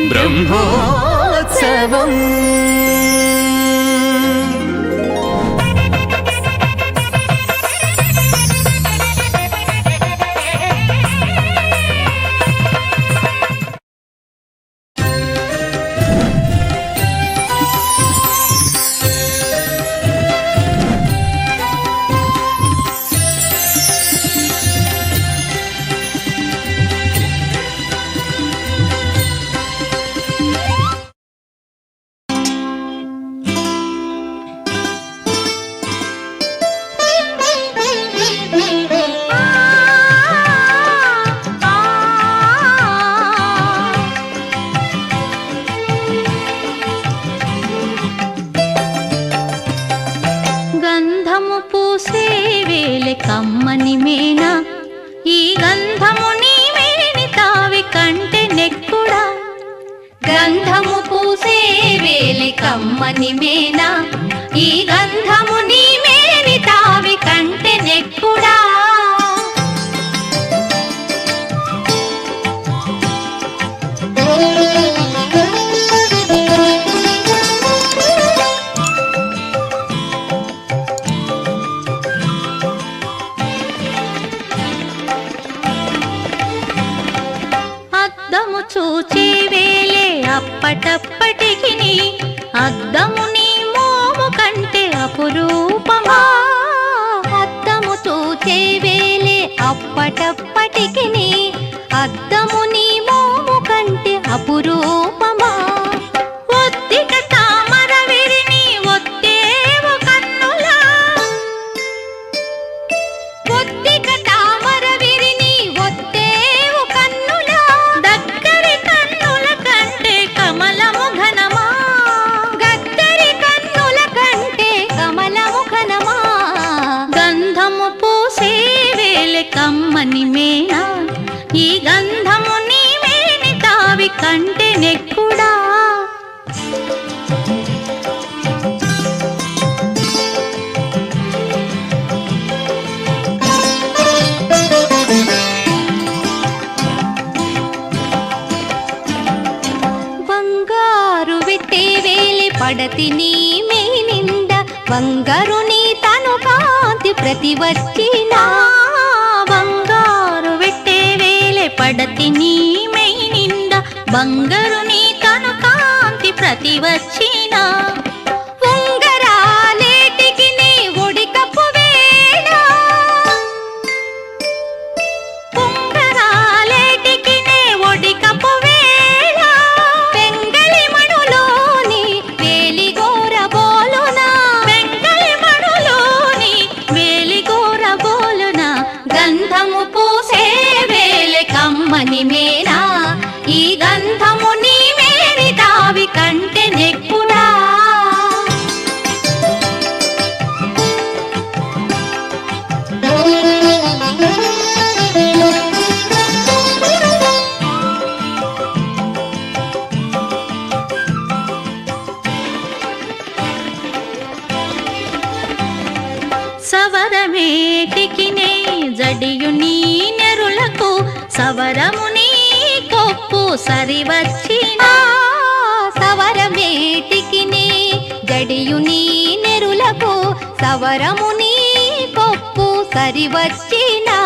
బ్రహ్మోత్సవం కమ్మని మేనా ఈ గంధము నీ మేని తావి కంటే నెక్కుడా గంధము పూసే వేలి కమ్మని మేనా ఈ గంధము నీ మేని తావి కంటే నెక్కుడా చూచే వేలే అప్పటప్పటికి అద్దము నీ మోము కంటే అపురూపమా అద్దము చూచే వేలే అప్పటప్పటికి అద్దము నీ మోము కంటే అపురూపమా ఒత్తిక తామర విరిని ఒత్తేవు కన్నులా ఒత్తిక తామర విరిని ఒత్తేవు కన్నులా దగ్గరి కన్నుల కంటే కమలము ఘనమా గద్దరి కన్నుల కంటే కమలము ఘనమా గంధము పూసే వేలే కమ్మని మేనా ఈ గంధము నీ మేని తావి కంటే నెక్కుడా బంగారు విట్టే వేలి పడతి నీ మేనింద బంగారు నీ తను కాంతి ప్రతి వచ్చినా బంగారు విట్టే వేలి పడతి నీ మేనింద బంగారు నీ తను కాంతి ప్రతి వచ్చినా ఉంగరాలేటికి నీ ఒడికప్పు వేళ ఉంగరాలేటికి నీ ఒడికప్పు వేళ పెంగళి మణులోని వేలిగోర బోలునా పెంగళి మణులోని వేలిగోర బోలునా గంధము పూసే వేలే కమ్మని మేనా ఈ గంధము నీ మేని తావి కంటే నెక్కుడా సవరమేటికి నే జడియు నీ నెరులకు సవరము నీ కొప్పు సరివచ్చినా సవరమేటికి నే జడియు నీ నెరులకు సవరము నీ కొప్పు సరివచ్చినా